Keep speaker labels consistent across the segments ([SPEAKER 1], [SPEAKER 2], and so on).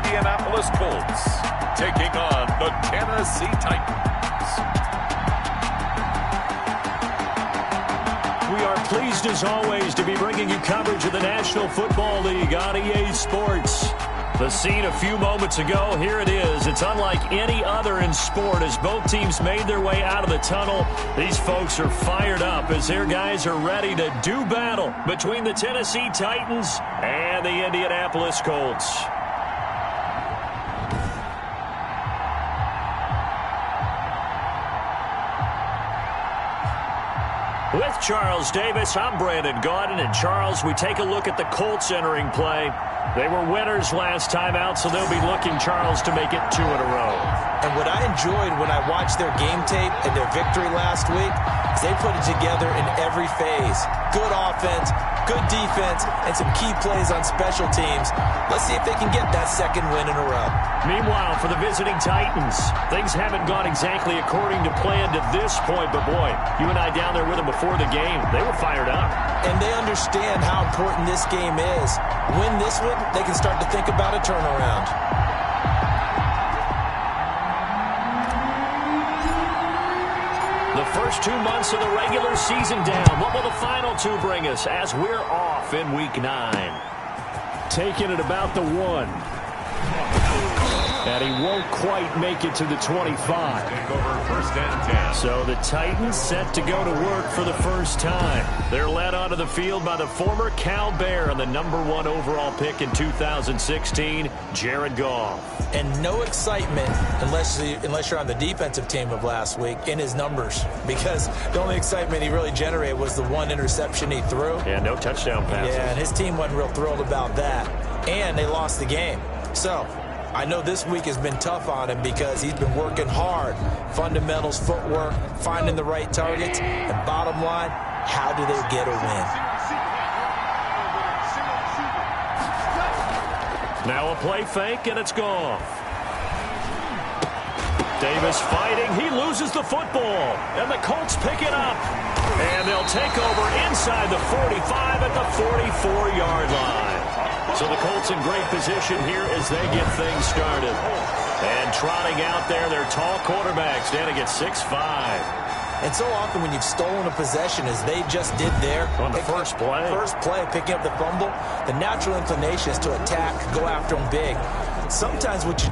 [SPEAKER 1] Indianapolis Colts taking on the Tennessee Titans.
[SPEAKER 2] We are pleased as always to be bringing you coverage of the National Football League on EA Sports. The scene a few moments ago, here it is. It's unlike any other in sport as both teams made their way out of the tunnel. These folks are fired up as their guys are ready to do battle between the Tennessee Titans and the Indianapolis Colts. With Charles Davis, I'm Brandon Gaudin. And Charles, we take a look at the Colts entering play. They were winners last time out, so they'll be looking, Charles, to make it 2 in a row.
[SPEAKER 3] And what I enjoyed when I watched their game tape and their victory last week is they put it together in every phase. Good offense, good defense, and some key plays on special teams. Let's see if they can get that second win in a row.
[SPEAKER 2] Meanwhile, for the visiting Titans, things haven't gone exactly according to plan to this point, but boy, you and I down there with them before the game, they were fired up.
[SPEAKER 3] And they understand how important this game is. Win this one, they can start to think about a turnaround.
[SPEAKER 2] The first 2 months of the regular season down. What will the final 2 bring us as we're off in Week 9? Taking it about the 1. And he won't quite make it to the 25. So the Titans set to go to work for the first time. They're led onto the field by the former Cal Bear and the #1 overall pick in 2016, Jared Goff.
[SPEAKER 3] And no excitement unless you're on the defensive team of last week in his numbers, because the only excitement he really generated was the 1 interception he threw.
[SPEAKER 2] Yeah, no touchdown passes.
[SPEAKER 3] Yeah, and his team wasn't real thrilled about that. And they lost the game. So I know this week has been tough on him because he's been working hard. Fundamentals, footwork, finding the right targets. And bottom line, how do they get a win?
[SPEAKER 2] Now a play fake, and it's Goff. Davis fighting. He loses the football. And the Colts pick it up. And they'll take over inside the 45 at the 44-yard line. So the Colts in great position here as they get things started. And trotting out there, their tall quarterback standing at 6'5".
[SPEAKER 3] And so often when you've stolen a possession, as they just did there,
[SPEAKER 2] on the first play,
[SPEAKER 3] picking up the fumble, the natural inclination is to attack, go after them big. Sometimes what you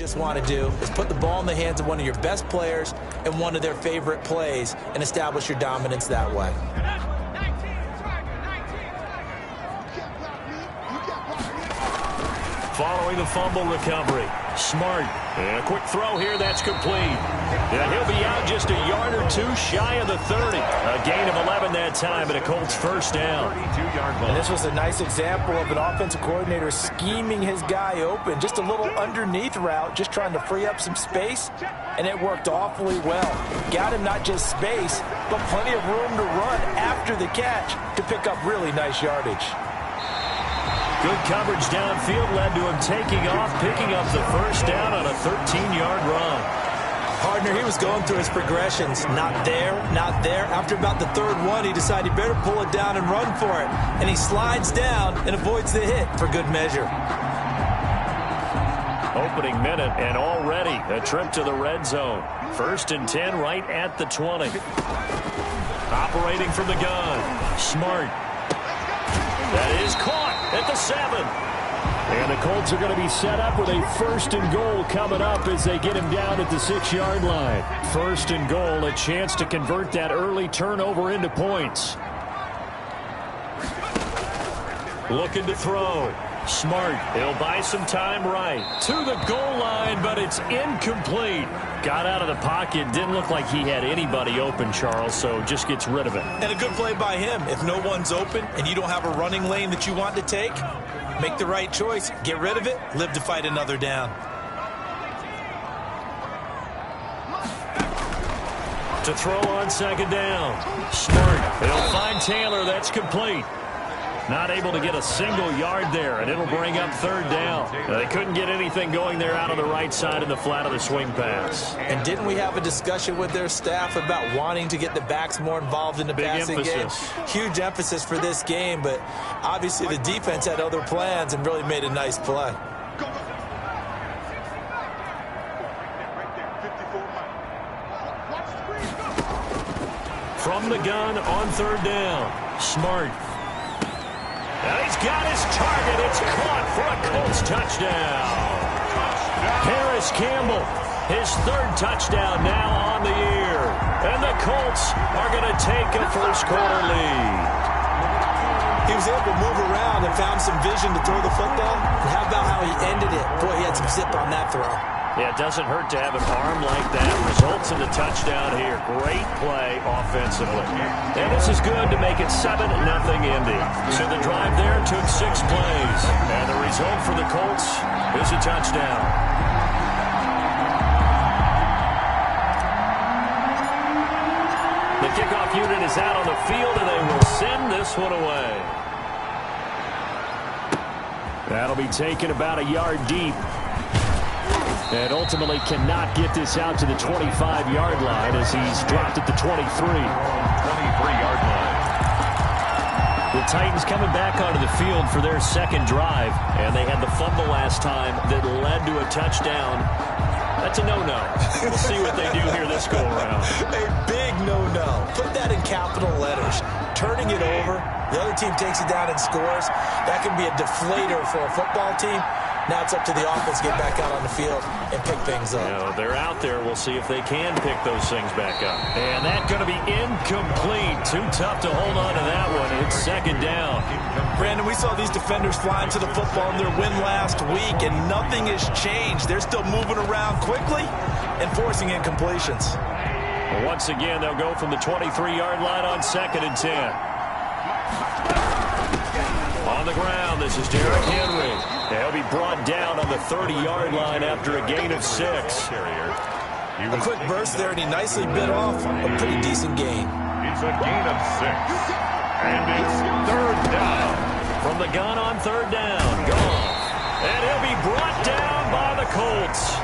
[SPEAKER 3] Just want to do is put the ball in the hands of one of your best players and one of their favorite plays and establish your dominance that way.
[SPEAKER 2] Following the fumble recovery, Smart. And a quick throw here, that's complete. And he'll be out just a yard or two shy of the 30. A gain of 11 that time, and a Colts first down.
[SPEAKER 3] And this was a nice example of an offensive coordinator scheming his guy open. Just a little underneath route, just trying to free up some space, and it worked awfully well. Got him not just space, but plenty of room to run after the catch to pick up really nice yardage.
[SPEAKER 2] Good coverage downfield led to him taking off, picking up the first down on a 13-yard run.
[SPEAKER 3] Partner, he was going through his progressions. Not there, not there. After about the third one, he decided he better pull it down and run for it. And he slides down and avoids the hit for good measure.
[SPEAKER 2] Opening minute, and already a trip to the red zone. 1st and 10 right at the 20. Operating from the gun. Smart. That is caught at the 7. And the Colts are going to be set up with a 1st and goal coming up as they get him down at the 6-yard line. 1st and goal, a chance to convert that early turnover into points. Looking to throw. Smart. He'll buy some time right. To the goal line, but it's incomplete. Got out of the pocket. Didn't look like he had anybody open, Charles, so just gets rid of it.
[SPEAKER 3] And a good play by him. If no one's open and you don't have a running lane that you want to take, make the right choice. Get rid of it. Live to fight another down.
[SPEAKER 2] To throw on 2nd down. Smart. He'll find Taylor. That's complete. Not able to get a single yard there, and it'll bring up 3rd down. They couldn't get anything going there out of the right side in the flat of the swing pass.
[SPEAKER 3] And didn't we have a discussion with their staff about wanting to get the backs more involved in the passing game? Huge emphasis for this game, but obviously the defense had other plans and really made a nice play.
[SPEAKER 2] From the gun on 3rd down. Smart. And he's got his target. It's caught for a Colts touchdown. Harris Campbell, his 3rd touchdown now on the year. And the Colts are going to take a first-quarter lead.
[SPEAKER 3] He was able to move around and found some vision to throw the football. And how about how he ended it? Boy, he had some zip on that throw.
[SPEAKER 2] Yeah, it doesn't hurt to have an arm like that. Results in the touchdown here. Great play offensively. And this is good to make it 7-0 Indy. So the drive there took 6 plays. And the result for the Colts is a touchdown. The kickoff unit is out on the field, and they will send this one away. That'll be taken about a yard deep. And ultimately cannot get this out to the 25-yard line as he's dropped at the 23.
[SPEAKER 1] 23-yard line.
[SPEAKER 2] The Titans coming back onto the field for their 2nd drive, and they had the fumble last time that led to a touchdown. That's a no-no. We'll see what they do here this go-around.
[SPEAKER 3] A big no-no. Put that in capital letters. Turning it over, the other team takes it down and scores. That can be a deflator for a football team. Now it's up to the offense to get back out on the field and pick things up.
[SPEAKER 2] You know, they're out there. We'll see if they can pick those things back up. And that's going to be incomplete. Too tough to hold on to that one. It's 2nd down.
[SPEAKER 3] Brandon, we saw these defenders flying to the football in their win last week, and nothing has changed. They're still moving around quickly and forcing incompletions.
[SPEAKER 2] Well, once again, they'll go from the 23-yard line on 2nd and 10. On the ground, this is Derrick Henry. He'll be brought down on the 30-yard line after a gain of 6.
[SPEAKER 3] A quick burst there, and he nicely bit off a pretty decent gain.
[SPEAKER 1] It's a gain of 6. And it's 3rd down.
[SPEAKER 2] From the gun on 3rd down. Gone. And he'll be brought down by the Colts.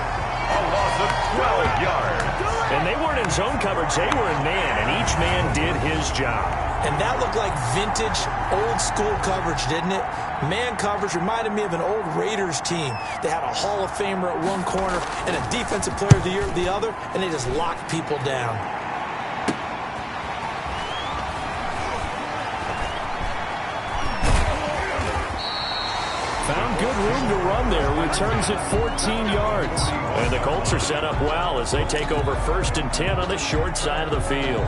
[SPEAKER 1] A loss of 12 yards.
[SPEAKER 2] And they weren't in zone coverage. They were in man, and each man did his job.
[SPEAKER 3] And that looked like vintage, old-school coverage, didn't it? Man coverage reminded me of an old Raiders team. They had a Hall of Famer at one corner and a Defensive Player of the Year at the other, and they just locked people down.
[SPEAKER 2] Found good room to run there. Returns at 14 yards. And the Colts are set up well as they take over 1st and 10 on the short side of the field.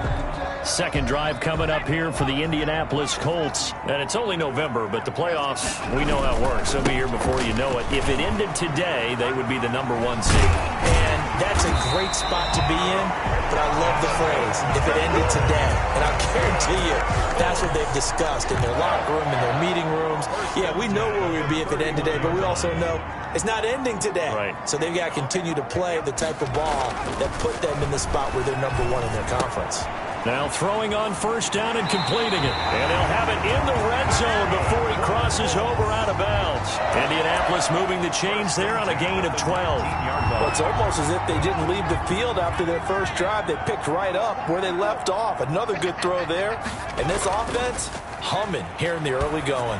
[SPEAKER 2] Second drive coming up here for the Indianapolis Colts. And it's only November, but the playoffs, we know how it works. They'll be here before you know it. If it ended today, they would be the #1 seed.
[SPEAKER 3] And that's a great spot to be in, but I love the phrase, if it ended today. And I guarantee you, that's what they've discussed in their locker room, in their meeting rooms. Yeah, we know where we'd be if it ended today, but we also know it's not ending today.
[SPEAKER 2] Right.
[SPEAKER 3] So they've got to continue to play the type of ball that put them in the spot where they're #1 in their conference.
[SPEAKER 2] Now throwing on 1st down and completing it. And they'll have it in the red zone before he crosses over out of bounds. Indianapolis moving the chains there on a gain of 12.
[SPEAKER 3] Well, it's almost as if they didn't leave the field after their first drive. They picked right up where they left off. Another good throw there. And this offense, humming here in the early going.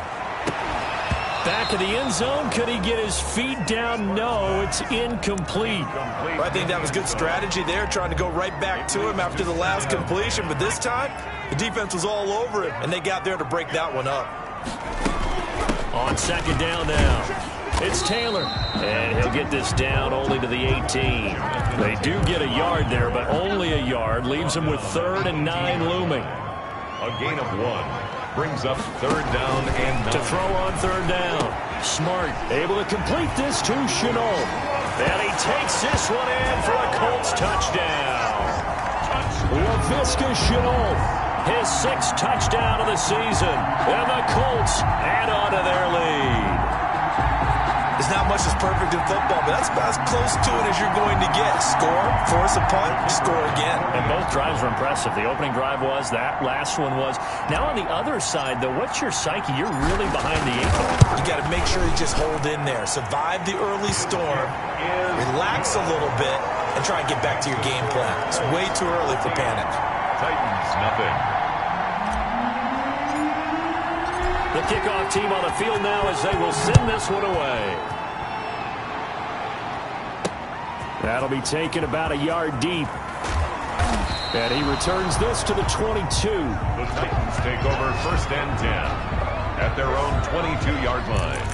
[SPEAKER 2] Back of the end zone. Could he get his feet down? No, it's incomplete.
[SPEAKER 3] Well, I think that was good strategy there, trying to go right back to him after the last completion. But this time, the defense was all over him, and they got there to break that one up.
[SPEAKER 2] On 2nd down now, it's Taylor. And he'll get this down only to the 18. They do get a yard there, but only a yard. Leaves them with 3rd and 9 looming.
[SPEAKER 1] A gain of 1. Brings up 3rd down and 9.
[SPEAKER 2] To throw on 3rd down. Smart able to complete this to Chenault. And he takes this one in for a Colts touchdown. LaVisca Chenault, his 6th touchdown of the season. And the Colts add on to their lead.
[SPEAKER 3] It's not much that's perfect in football, but that's about as close to it as you're going to get. Score, force a punt, score again.
[SPEAKER 2] And both drives were impressive. The opening drive was, that last one was. Now on the other side, though, what's your psyche? You're really behind the 8 ball.
[SPEAKER 3] You got to make sure you just hold in there. Survive the early storm, relax a little bit, and try and get back to your game plan. It's way too early for panic.
[SPEAKER 1] Titans, nothing.
[SPEAKER 2] The kickoff team on the field now as they will send this one away. That'll be taken about a yard deep. And he returns this to the 22.
[SPEAKER 1] The Titans take over 1st and 10 at their own 22-yard line.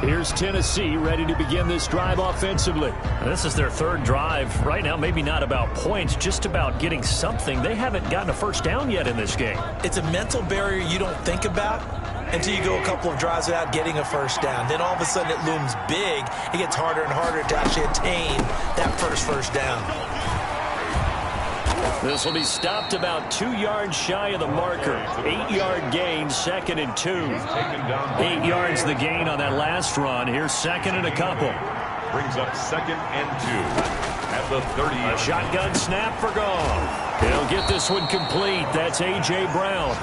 [SPEAKER 2] Here's Tennessee ready to begin this drive offensively. And this is their 3rd drive. Right now, maybe not about points, just about getting something. They haven't gotten a 1st down yet in this game.
[SPEAKER 3] It's a mental barrier you don't think about until you go a couple of drives without getting a 1st down. Then all of a sudden it looms big. It gets harder and harder to actually attain that first down.
[SPEAKER 2] This will be stopped about 2 yards shy of the marker. 8-yard gain, 2nd and 2. 8 yards the gain on that last run. Here's 2nd and a couple.
[SPEAKER 1] Brings up 2nd and 2 at the 30.
[SPEAKER 2] A shotgun snap for Goff. He'll get this one complete. That's A.J. Brown.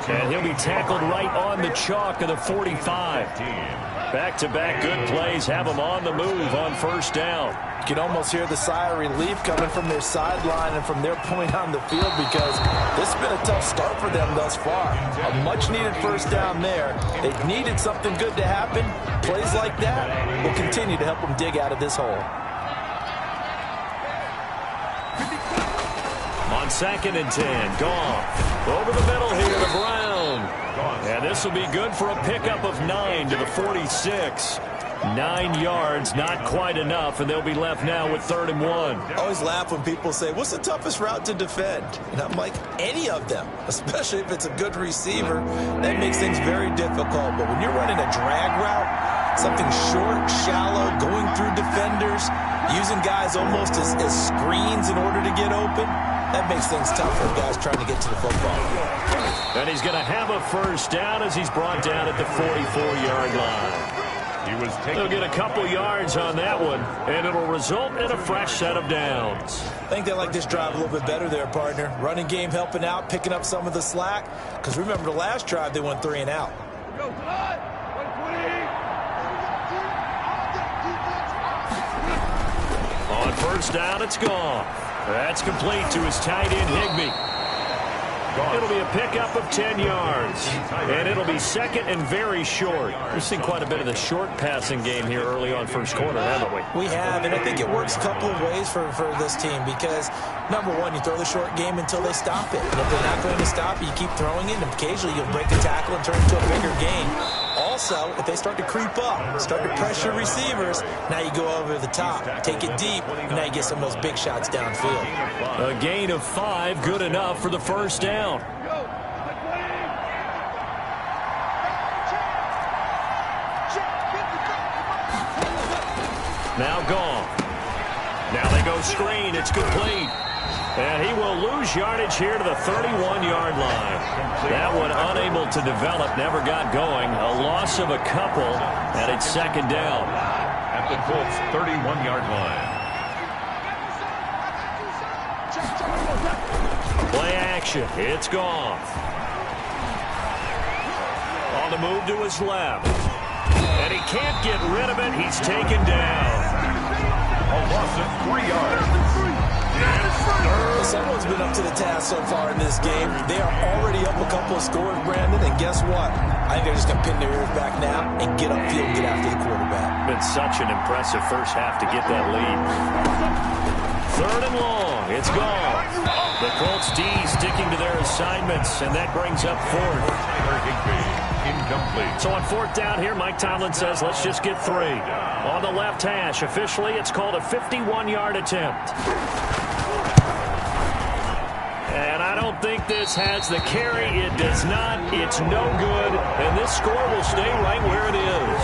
[SPEAKER 2] And he'll be tackled right on the chalk of the 45. Back-to-back good plays have them on the move on 1st down.
[SPEAKER 3] You can almost hear the sigh of relief coming from their sideline and from their point on the field because this has been a tough start for them thus far. A much-needed 1st down there. They've needed something good to happen. Plays like that will continue to help them dig out of this hole.
[SPEAKER 2] On 2nd and 10, Goff. Over the middle here to Brown. And this will be good for a pickup of 9 to the 46. 9 yards, not quite enough, and they'll be left now with 3rd and 1.
[SPEAKER 3] I always laugh when people say, what's the toughest route to defend? And I'm like, any of them, especially if it's a good receiver. That makes things very difficult. But when you're running a drag route, something short, shallow, going through defenders, using guys almost as screens in order to get open, that makes things tough for guys trying to get to the football.
[SPEAKER 2] And he's going to have a 1st down as he's brought down at the 44-yard line. They'll get a couple yards on that one, and it'll result in a fresh set of downs.
[SPEAKER 3] I think they like this drive a little bit better there, partner. Running game helping out, picking up some of the slack. Because remember, the last drive, they went 3 and out.
[SPEAKER 2] On 1st down, it's gone. That's complete to his tight end, Higbee. It'll be a pickup of 10 yards. And it'll be 2nd and very short. We've seen quite a bit of the short passing game here early on 1st quarter, haven't we?
[SPEAKER 3] We have, and I think it works a couple of ways for this team because, number one, you throw the short game until they stop it. And if they're not going to stop it, you keep throwing it, and occasionally you'll break a tackle and turn it into a bigger game. All also, if they start to creep up, start to pressure receivers, now you go over the top, take it deep, and now you get some of those big shots downfield.
[SPEAKER 2] A gain of 5, good enough for the first down. Now gone. Now they go screen. It's complete. And he will lose yardage here to the 31-yard line. That one unable to develop, never got going. A loss of a couple, and it's second down.
[SPEAKER 1] At the Colts' 31-yard line.
[SPEAKER 2] Play action. It's gone. On the move to his left. And he can't get rid of it. He's taken down.
[SPEAKER 1] A loss of 3 yards.
[SPEAKER 3] Someone's been up to the task so far in this game. They are already up a couple of scores, Brandon, and guess what? I think they're just going to pin their ears back now and get upfield and get after the quarterback.
[SPEAKER 2] Been such an impressive first half to get that lead. 3rd and long. It's gone. The Colts D sticking to their assignments, and that brings up 4th.
[SPEAKER 1] Incomplete.
[SPEAKER 2] So on 4th down here, Mike Tomlin says, let's just get 3. On the left hash, officially, it's called a 51-yard attempt. And I don't think this has the carry. It does not. It's no good. And this score will stay right where it is.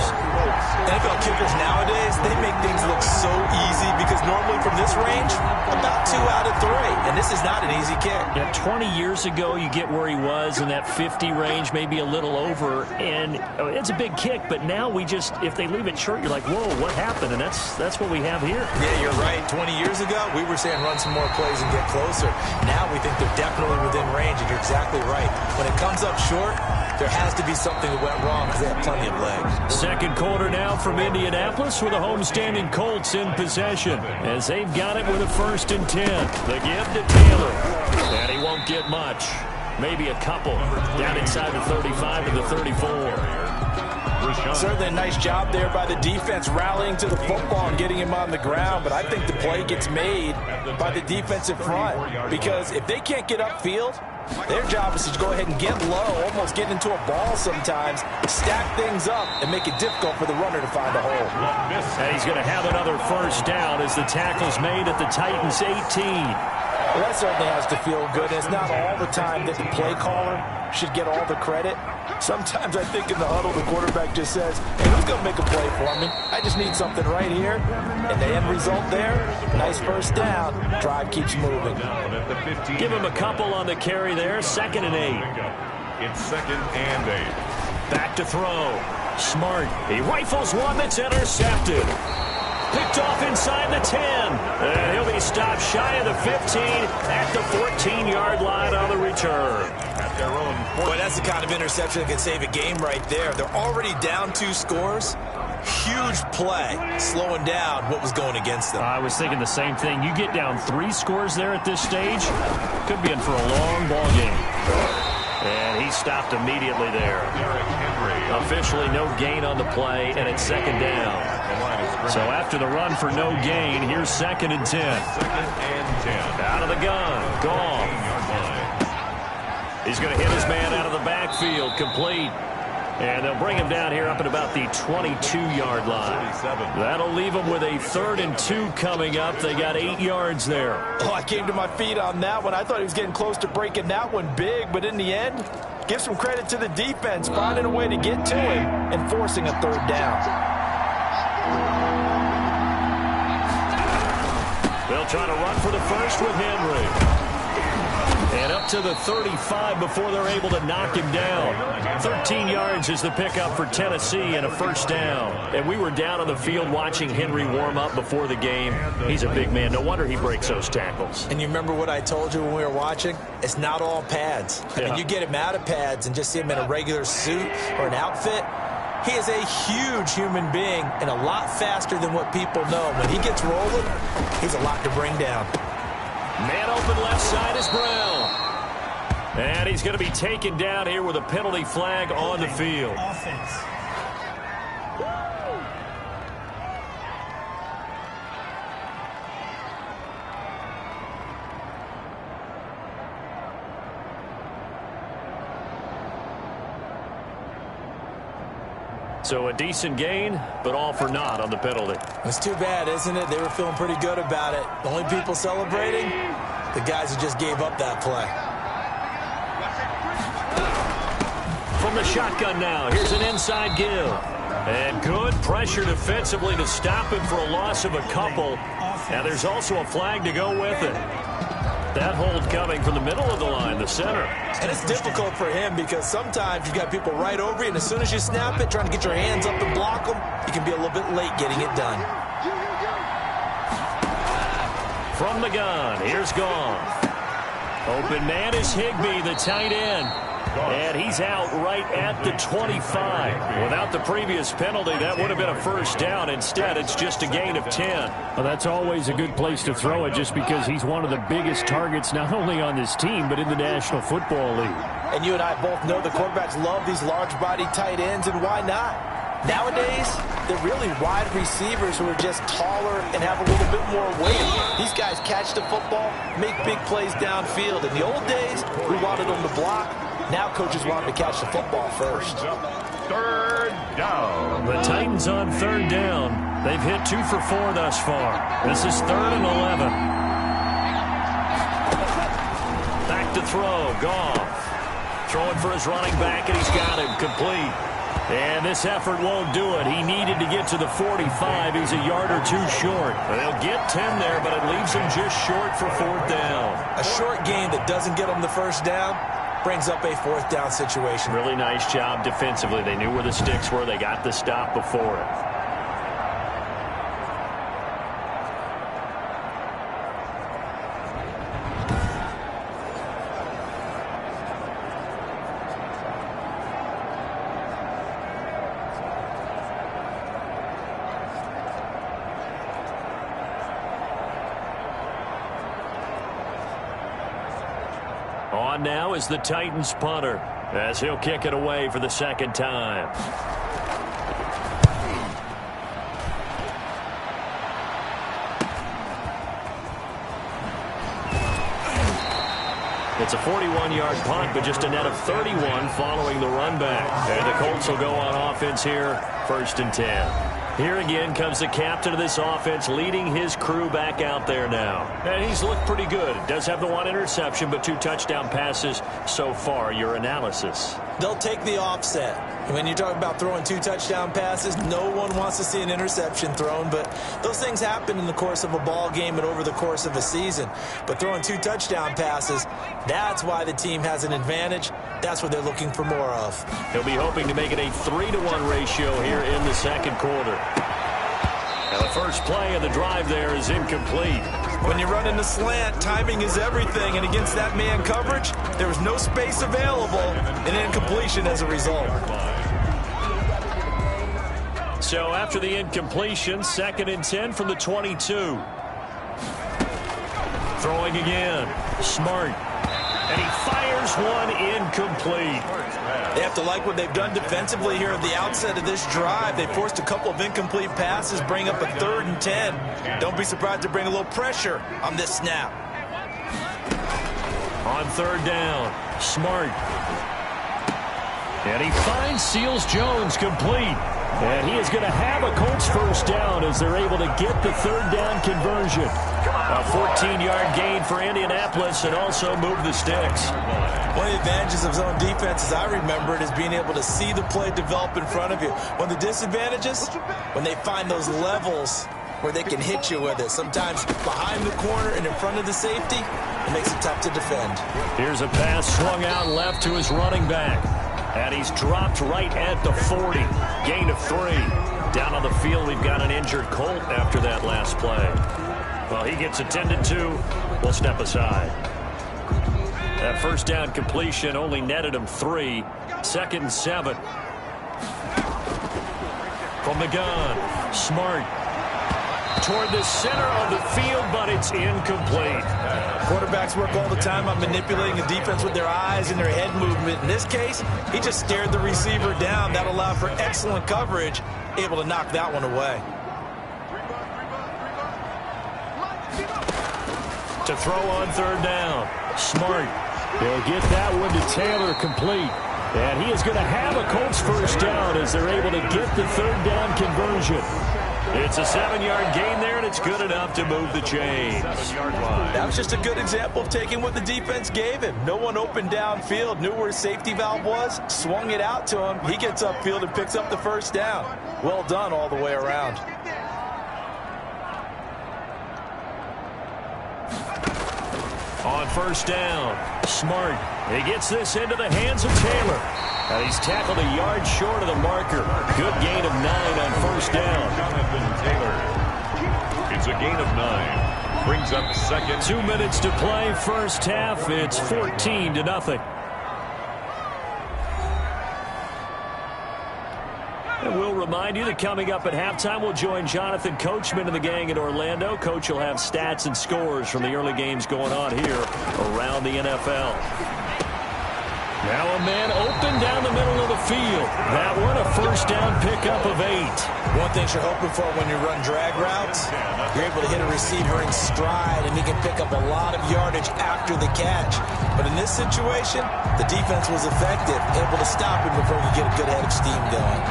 [SPEAKER 3] NFL kickers nowadays, they make things look so easy because normally from this range, about 2 out of 3. And this is not an easy kick.
[SPEAKER 2] Yeah, 20 years ago, you get where he was in that 50 range, maybe a little over. And it's a big kick, but now we just, if they leave it short, you're like, whoa, what happened? And that's what we have here.
[SPEAKER 3] Yeah, you're right. 20 years ago, we were saying run some more plays and get closer. Now we think they're definitely within range, and you're exactly right. When it comes up short, there has to be something that went wrong because they have plenty of legs.
[SPEAKER 2] Second quarter now from Indianapolis with the homestanding Colts in possession as they've got it with a 1st and 10. The give to Taylor, and he won't get much. Maybe a couple down inside the 35 to the 34.
[SPEAKER 3] Certainly a nice job there by the defense rallying to the football and getting him on the ground, but I think the play gets made by the defensive front because if they can't get upfield, their job is to go ahead and get low, almost get into a ball sometimes, stack things up, and make it difficult for the runner to find a hole.
[SPEAKER 2] And he's going to have another first down as the tackle's made at the Titans' 18.
[SPEAKER 3] Well, that certainly has to feel good. And it's not all the time that the play caller should get all the credit. Sometimes I think in the huddle, the quarterback just says, hey, who's going to make a play for me? I just need something right here. And the end result there, nice first down. Drive keeps moving.
[SPEAKER 2] Give him a couple on the carry there. 2nd and 8.
[SPEAKER 1] It's 2nd and 8.
[SPEAKER 2] Back to throw. Smart. He rifles one that's intercepted. Picked off inside the 10. And he'll be stopped shy of the 15 at the 14-yard line on the return.
[SPEAKER 1] At their own.
[SPEAKER 3] Boy, that's the kind of interception that can save a game right there. They're already down 2 scores. Huge play, slowing down what was going against them.
[SPEAKER 2] I was thinking the same thing. You get down 3 scores there at this stage, could be in for a long ball game. And he stopped immediately there. Officially no gain on the play, and it's 2nd down. So after the run for no gain, here's 2nd and 10.
[SPEAKER 1] 2nd and 10.
[SPEAKER 2] Out of the gun, gone. He's going to hit his man out of the backfield, complete. And they'll bring him down here up at about the 22-yard line. That'll leave him with a 3rd and 2 coming up. They got 8 yards there.
[SPEAKER 3] Oh, I came to my feet on that one. I thought he was getting close to breaking that one big, but in the end, give some credit to the defense, finding a way to get to him and forcing a 3rd down.
[SPEAKER 2] They'll try to run for the first with Henry. And up to the 35 before they're able to knock him down. 13 yards is the pickup for Tennessee and a first down. And we were down on the field watching Henry warm up before the game. He's a big man. No wonder he breaks those tackles.
[SPEAKER 3] And you remember what I told you when we were watching? It's not all pads. I mean, you get him out of pads and just see him in a regular suit or an outfit. He is a huge human being and a lot faster than what people know. When he gets rolling, he's a lot to bring down.
[SPEAKER 2] Man open left side is Brown. And he's going to be taken down here with a penalty flag on the field. So a decent gain, but all for naught on the penalty.
[SPEAKER 3] It's too bad, isn't it? They were feeling pretty good about it. The only people celebrating, the guys who just gave up that play.
[SPEAKER 2] From the shotgun now, here's an inside give. And good pressure defensively to stop him for a loss of a couple. Now there's also a flag to go with it. That hold coming from the middle of the line, the center.
[SPEAKER 3] And it's difficult for him because sometimes you got people right over you, and as soon as you snap it, trying to get your hands up and block them, you can be a little bit late getting it done.
[SPEAKER 2] From the gun, here's Goff. Open man is Higbee, the tight end. And he's out right at the 25. Without the previous penalty, that would have been a first down. Instead, it's just a gain of 10.
[SPEAKER 4] Well, that's always a good place to throw it just because he's one of the biggest targets not only on this team but in the National Football League.
[SPEAKER 3] And you and I both know the quarterbacks love these large-body tight ends, and why not? Nowadays, they're really wide receivers who are just taller and have a little bit more weight. These guys catch the football, make big plays downfield. In the old days, we wanted them to block. Now coaches want them to catch the football first.
[SPEAKER 1] Third down.
[SPEAKER 2] The Titans on third down. They've hit 2 for 4 thus far. This is 3rd and 11. Back to throw. Goff. Throwing for his running back, and he's got him complete. And this effort won't do it. He needed to get to the 45. He's a yard or 2 short. They'll get 10 there, but it leaves him just short for 4th down.
[SPEAKER 3] A short gain that doesn't get him the first down brings up a 4th down situation.
[SPEAKER 2] Really nice job defensively. They knew where the sticks were. They got the stop before it. On now is the Titans punter as he'll kick it away for the 2nd time. It's a 41-yard punt, but just a net of 31 following the run back. And the Colts will go on offense here, 1st and 10. Here again comes the captain of this offense, leading his crew back out there now. And he's looked pretty good. Does have the 1 interception, but 2 touchdown passes so far. Your analysis?
[SPEAKER 3] They'll take the offset. When you talk about throwing 2 touchdown passes, no one wants to see an interception thrown, but those things happen in the course of a ball game and over the course of a season. But throwing 2 touchdown passes, that's why the team has an advantage. That's what they're looking for more of.
[SPEAKER 2] He'll be hoping to make it a 3-to-1 ratio here in the 2nd quarter. Now the first play of the drive there is incomplete.
[SPEAKER 3] When you run in the slant, timing is everything, and against that man coverage, there was no space available, and incompletion as a result.
[SPEAKER 2] So after the incompletion, 2nd and 10 from the 22. Throwing again. Smart. And he fires one incomplete.
[SPEAKER 3] They have to like what they've done defensively here at the outset of this drive. They forced a couple of incomplete passes, bring up a 3rd and 10. Don't be surprised to bring a little pressure on this snap.
[SPEAKER 2] On 3rd down, Smart. And he finds Seals-Jones complete. And he is going to have a Colts first down as they're able to get the 3rd down conversion. A 14-yard gain for Indianapolis and also move the sticks.
[SPEAKER 3] One of the advantages of zone defense, as I remember it, is being able to see the play develop in front of you. One of the disadvantages, when they find those levels where they can hit you with it. Sometimes behind the corner and in front of the safety, it makes it tough to defend.
[SPEAKER 2] Here's a pass swung out left to his running back. And he's dropped right at the 40. Gain of 3. Down on the field, we've got an injured Colt after that last play. Well, he gets attended to. We'll step aside. That first down completion only netted him 3. 2nd and 7. From the gun, Smart. Toward the center of the field, but it's incomplete.
[SPEAKER 3] Quarterbacks work all the time on manipulating the defense with their eyes and their head movement. In this case, he just stared the receiver down. That allowed for excellent coverage, able to knock that one away.
[SPEAKER 2] To throw on 3rd down, Smart. He'll get that one to Taylor complete.
[SPEAKER 4] And he is going to have a Colts first down as they're able to get the third down conversion.
[SPEAKER 2] It's a 7-yard gain there, and it's good enough to move the chains.
[SPEAKER 3] That was just a good example of taking what the defense gave him. No one opened downfield, knew where his safety valve was, swung it out to him. He gets upfield and picks up the first down. Well done all the way around.
[SPEAKER 2] On first down, Smart. He gets this into the hands of Taylor. And he's tackled a yard short of the marker. Good gain of 9 on first down.
[SPEAKER 1] Jonathan Taylor. It's a gain of 9. Brings up second.
[SPEAKER 2] 2 minutes to play first half. It's 14-0. And we'll remind you that coming up at halftime, we'll join Jonathan Coachman and the gang in Orlando. Coach will have stats and scores from the early games going on here around the NFL. Now a man open down the middle of the field. That one a first down pickup of 8.
[SPEAKER 3] One thing you're hoping for when you run drag routes, you're able to hit a receiver in stride, and he can pick up a lot of yardage after the catch. But in this situation, the defense was effective, able to stop him before he get a good head of steam going.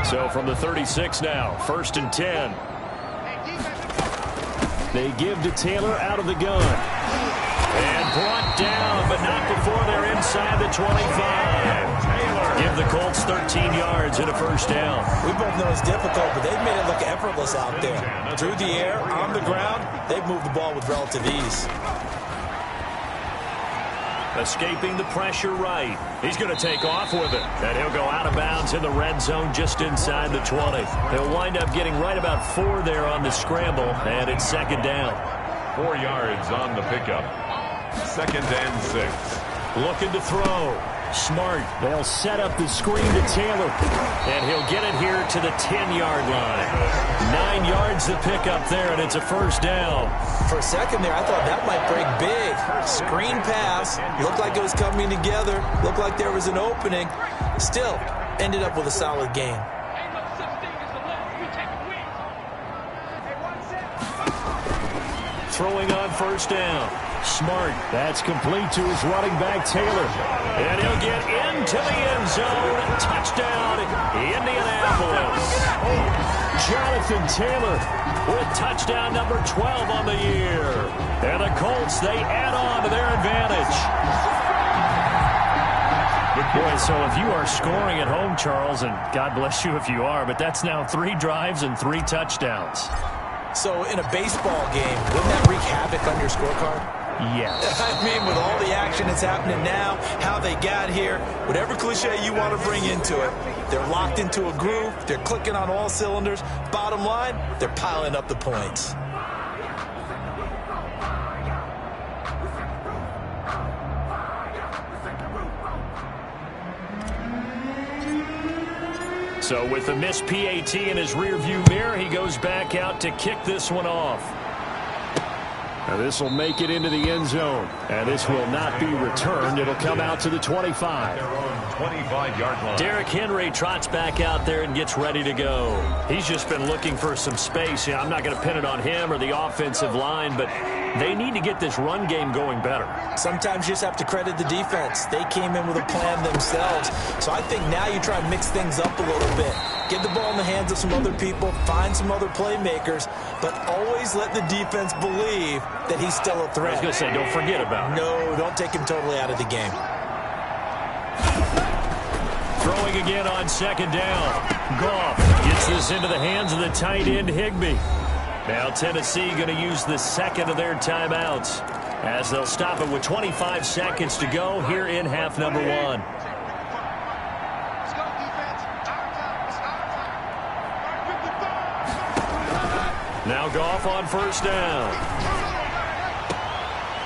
[SPEAKER 2] So from the 36 now, 1st and 10. They give to Taylor out of the gun. And brought down, but not before they're inside the 25. Give the Colts 13 yards and a first down.
[SPEAKER 3] We both know it's difficult, but they've made it look effortless out there. Through the air, on the ground, they've moved the ball with relative ease.
[SPEAKER 2] Escaping the pressure right. He's going to take off with it. And he'll go out of bounds in the red zone just inside the 20. He'll wind up getting right about 4 there on the scramble, and it's second down.
[SPEAKER 1] 4 yards on the pickup. 2nd and 6.
[SPEAKER 2] Looking to throw. Smart. They'll set up the screen to Taylor. And he'll get it here to the 10-yard line. 9 yards to pick up there, and it's a first down.
[SPEAKER 3] For a second there, I thought that might break big. Screen pass. Looked like it was coming together. Looked like there was an opening. Still, ended up with a solid gain.
[SPEAKER 2] Throwing on first down. Smart. That's complete to his running back, Taylor. And he'll get into the end zone. Touchdown, Indianapolis. Jonathan Taylor with touchdown number 12 on the year. And the Colts, they add on to their advantage. Boy, so if you are scoring at home, Charles, and God bless you if you are, but that's now 3 drives and 3 touchdowns.
[SPEAKER 3] So in a baseball game, wouldn't that wreak havoc on your scorecard?
[SPEAKER 2] Yes.
[SPEAKER 3] I mean, with all the action that's happening now, how they got here, whatever cliche you want to bring into it, they're locked into a groove, they're clicking on all cylinders. Bottom line, they're piling up the points.
[SPEAKER 2] So with the missed PAT in his rearview mirror, he goes back out to kick this one off. Now this will make it into the end zone, and this will not be returned. It'll come out to the 25.
[SPEAKER 1] Their own 25-yard line.
[SPEAKER 2] Derrick Henry trots back out there and gets ready to go. He's just been looking for some space. I'm not going to pin it on him or the offensive line, but they need to get this run game going better.
[SPEAKER 3] Sometimes you just have to credit the defense. They came in with a plan themselves. So I think now you try and mix things up a little bit. Get the ball in the hands of some other people, find some other playmakers, but always let the defense believe that he's still a threat.
[SPEAKER 2] I was going to say, don't forget about it.
[SPEAKER 3] No, don't take him totally out of the game.
[SPEAKER 2] Throwing again on second down. Goff gets this into the hands of the tight end, Higbee. Now Tennessee going to use the second of their timeouts as they'll stop it with 25 seconds to go here in half number 1. Now Goff on first down.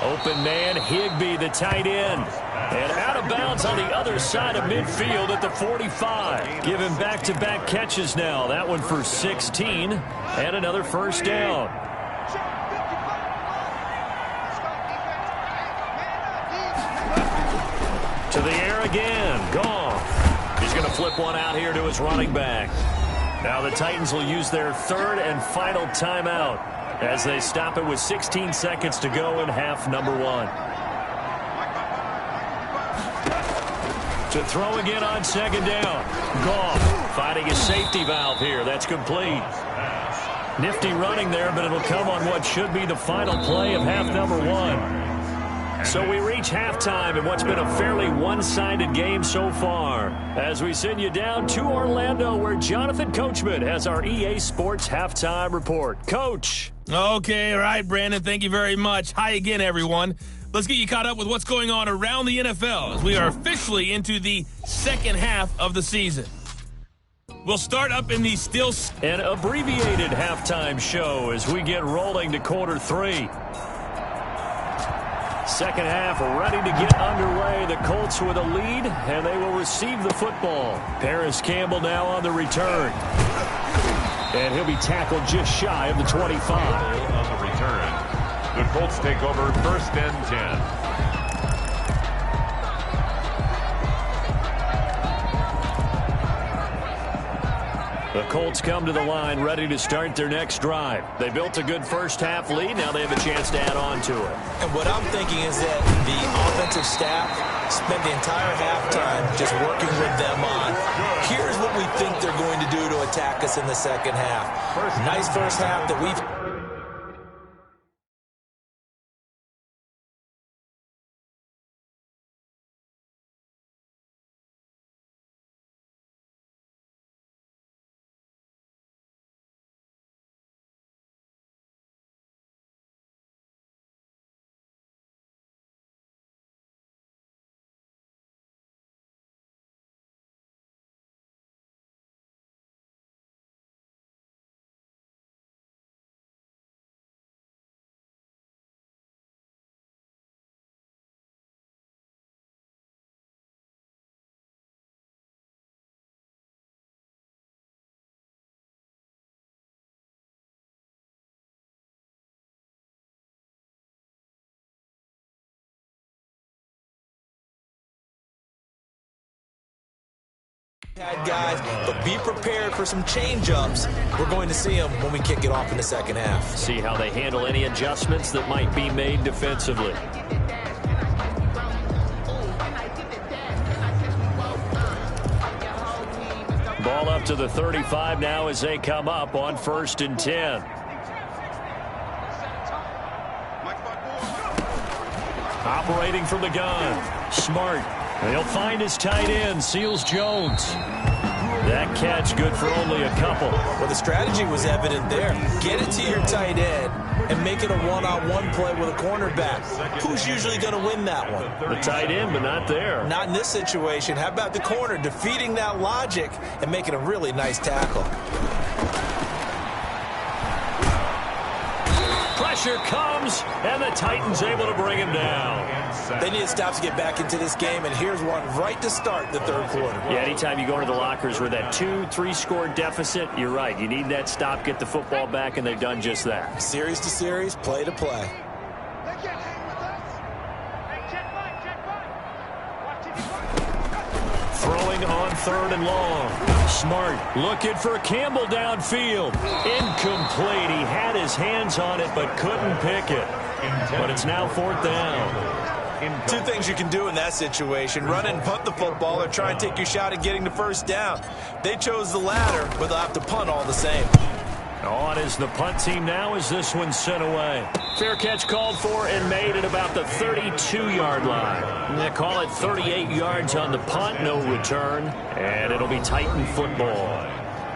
[SPEAKER 2] Open man, Higbee, the tight end. And out of bounds on the other side of midfield at the 45. Giving back-to-back catches now. That one for 16 and another first down. To the air again. Goff. He's going to flip one out here to his running back. Now the Titans will use their third and final timeout. as they stop it with 16 seconds to go in half number 1. To throw again on second down. Goff finding a safety valve here. That's complete. Nifty running there, but it'll come on what should be the final play of half number 1. So we reach halftime in what's been a fairly one-sided game so far, as we send you down to Orlando, where Jonathan Coachman has our EA Sports Halftime Report. Coach.
[SPEAKER 5] Okay, all right, Brandon, thank you very much. Hi again, everyone. Let's get you caught up with what's going on around the NFL as we are officially into the second half of the season. We'll start up in the still...
[SPEAKER 2] An abbreviated halftime show as we get rolling to quarter 3. Second half ready to get underway. The Colts with a lead, and they will receive the football. Paris Campbell now on the return. And he'll be tackled just shy of the 25.
[SPEAKER 1] On the return. The Colts take over first and 10.
[SPEAKER 2] The Colts come to the line ready to start their next drive. They built a good first half lead. Now they have a chance to add on to it.
[SPEAKER 3] And what I'm thinking is that the offensive staff spent the entire halftime just working with them on, here's what we think they're going to do to attack us in the second half. Nice first half that we've... guys, but be prepared for some change-ups. We're going to see them when we kick it off in the second half.
[SPEAKER 2] See how they handle any adjustments that might be made defensively. Ball up to the 35 now as they come up on first and 10. Operating from the gun. Smart. He'll find his tight end, Seals Jones. That catch good for only a couple.
[SPEAKER 3] Well, the strategy was evident there. Get it to your tight end and make it a one-on-one play with a cornerback. Who's usually going to win that one?
[SPEAKER 2] The tight end, but not there.
[SPEAKER 3] Not in this situation. How about the corner defeating that logic and making a really nice tackle?
[SPEAKER 2] Pressure comes, and the Titans able to bring him down.
[SPEAKER 3] They need to stop to get back into this game, and here's one right to start the third quarter.
[SPEAKER 2] Yeah, anytime you go to the lockers with that 2-3 score deficit, you're right. You need that stop, get the football back, and they've done just that.
[SPEAKER 3] Series to series, play to play.
[SPEAKER 2] Throwing on third and long. Smart looking for Campbell downfield. Incomplete. He had his hands on it but couldn't pick it. But it's now fourth down.
[SPEAKER 3] Two things you can do in that situation: run and punt the football, or try and take your shot at getting the first down. They chose the latter, but they'll have to punt all the same.
[SPEAKER 2] On is the punt team now as this one's sent away. Fair catch called for and made at about the 32-yard line. They call it 38 yards on the punt, no return, and it'll be Titan football.